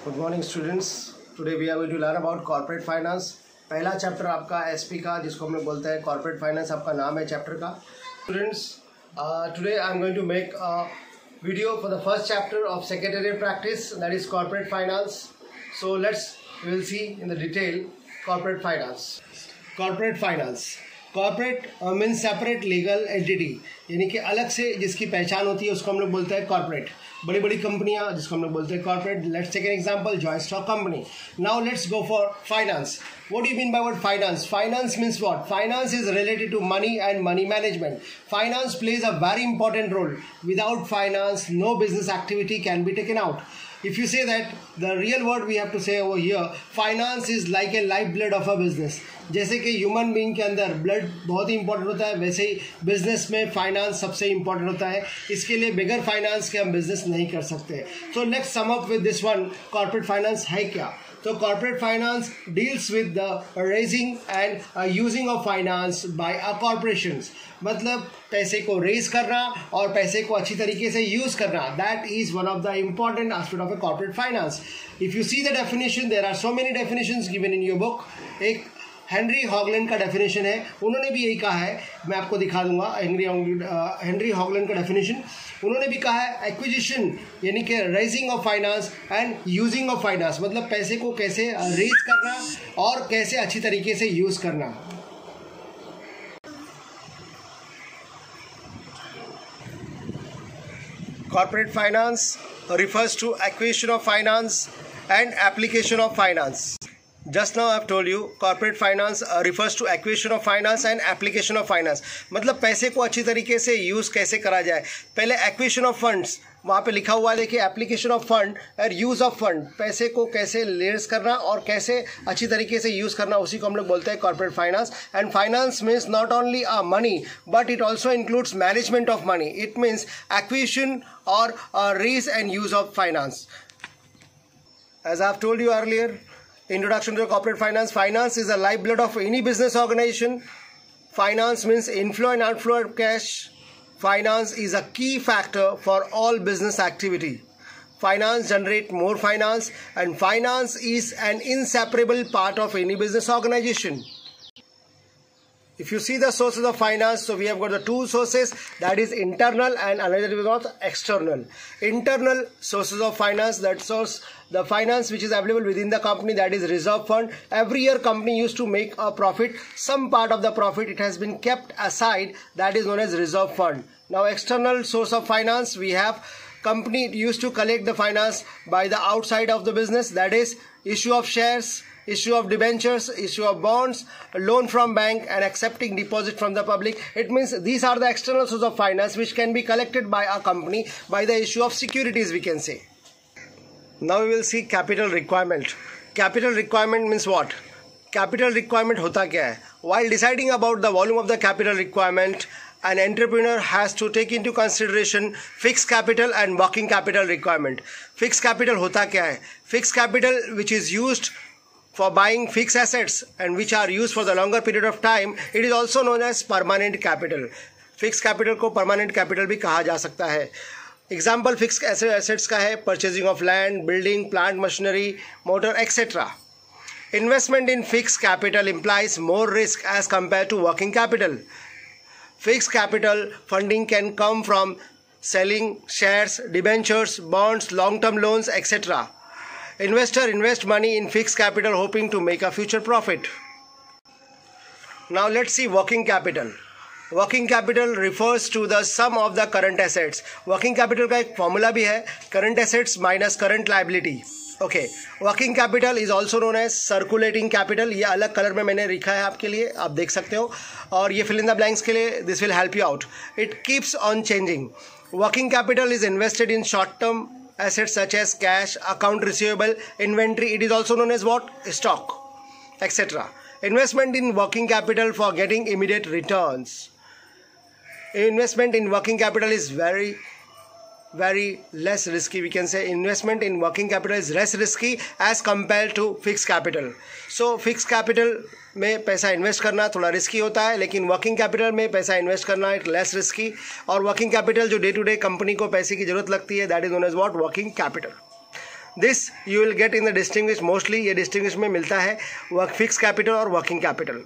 Good morning students. Today we are going to learn about corporate finance. पहला chapter आपका SP का, जिसको हम लोग बोलते हैं कॉर्पोरेट फाइनेंस, आपका नाम है चैप्टर का। Students, today I am going to make a video for the first chapter of secretariat practice, that is corporate finance. So let's we will see in the detail corporate finance. Corporate finance, corporate means separate legal entity, यानी कि अलग से जिसकी पहचान होती है उसको हम लोग बोलते हैं कॉर्पोरेट। बड़ी बड़ी कंपनियां जिसको हम लोग बोलते हैं corporate. Let's take an example, joint stock company. Now let's go for finance. What do you mean by word finance? Finance means what? Finance is related to money and money management. Finance plays a very important role. Without finance, no business activity can be taken out. If you say that, the real word we have to say over here, finance is like a lifeblood of a business. जैसे कि human being के अंदर blood बहुत ही important होता है, वैसे ही business में finance सबसे इंपॉर्टेंट होता है। इसके लिए बगैर फाइनेंस के हम बिजनेस नहीं कर सकते। So let's sum up with this one, corporate finance है क्या? तो corporate finance deals with the raising and using of finance by a corporations, मतलब पैसे को रेज करना और पैसे को अच्छी तरीके से यूज करना। That is one of the important aspect of a corporate finance. If you see the definition, there are so many definitions given in your book. एक हेनरी हॉगलैंड का डेफिनेशन है, उन्होंने भी यही कहा है, मैं आपको दिखा दूंगा हेनरी हॉगलैंड का डेफिनेशन। उन्होंने भी कहा है एक्विजिशन यानी कि raising of finance and using of finance, मतलब पैसे को कैसे रेज करना और कैसे अच्छी तरीके से यूज करना। Corporate finance refers to acquisition of finance and application of finance. Just now I have told you, corporate finance refers to acquisition of finance and application of finance. मतलब पैसे को अच्छी तरीके से यूज़ कैसे करा जाए। पहले acquisition of funds, वहाँ पे लिखा हुआ है, देखिए एप्लीकेशन ऑफ फंड और यूज़ ऑफ फंड, पैसे को कैसे रेज करना और कैसे अच्छी तरीके से यूज़ करना, उसी को हम लोग बोलते हैं corporate finance. And finance means not only money but it also includes management of money. It means acquisition और raise and use of finance. As I have told you earlier, introduction to corporate finance. Finance is the lifeblood of any business organization. Finance means inflow and outflow of cash. Finance is a key factor for all business activity. Finance generates more finance, and finance is an inseparable part of any business organization. If you see the sources of finance, so we have got the two sources, that is internal and another is not external. Internal sources of finance, that source, the finance which is available within the company, that is reserve fund. Every year company used to make a profit. Some part of the profit it has been kept aside, that is known as reserve fund. Now external source of finance, we have company used to collect the finance by the outside of the business, that is issue of shares, issue of debentures, issue of bonds, loan from bank and accepting deposit from the public. It means these are the external sources of finance which can be collected by a company by the issue of securities, we can say. Now we will see capital requirement. Capital requirement means what? Capital requirement hota kya hai? While deciding about the volume of the capital requirement, an entrepreneur has to take into consideration fixed capital and working capital requirement. Fixed capital hota kya hai? Fixed capital which is used for buying fixed assets and which are used for the longer period of time, it is also known as permanent capital. Fixed capital को permanent capital भी कहा जा सकता है। Example fixed assets का है purchasing of land, building, plant machinery, motor, etc. Investment in fixed capital implies more risk as compared to working capital. Fixed capital funding can come from selling shares, debentures, bonds, long-term loans, etc. Investor invest money in fixed capital hoping to make a future profit. Now let's see working capital. Working capital refers to the sum of the current assets. Working capital का एक formula भी है, current assets minus current liability. Okay. Working capital is also known as circulating capital. ये अलग colour में मैंने लिखा है आपके लिए, आप देख सकते हो। और ये fill in the blanks के लिए this will help you out. It keeps on changing. Working capital is invested in short-term assets such as cash, account receivable, inventory. It is also known as what? Stock, etc. Investment in working capital for getting immediate returns. Investment in working capital is very less risky. We can say investment in working capital is less risky as compared to fixed capital. So fixed capital में पैसा invest करना थोड़ा risky होता है, लेकिन working capital में पैसा invest करना एक लेस रिस्की। और वर्किंग कैपिटल जो डे टू डे कंपनी को पैसे की जरूरत लगती है, that is known as what? Working capital. This you will get in the distinguish, mostly ये डिस्टिंग्विश में मिलता है फिक्स कैपिटल और वर्किंग कैपिटल।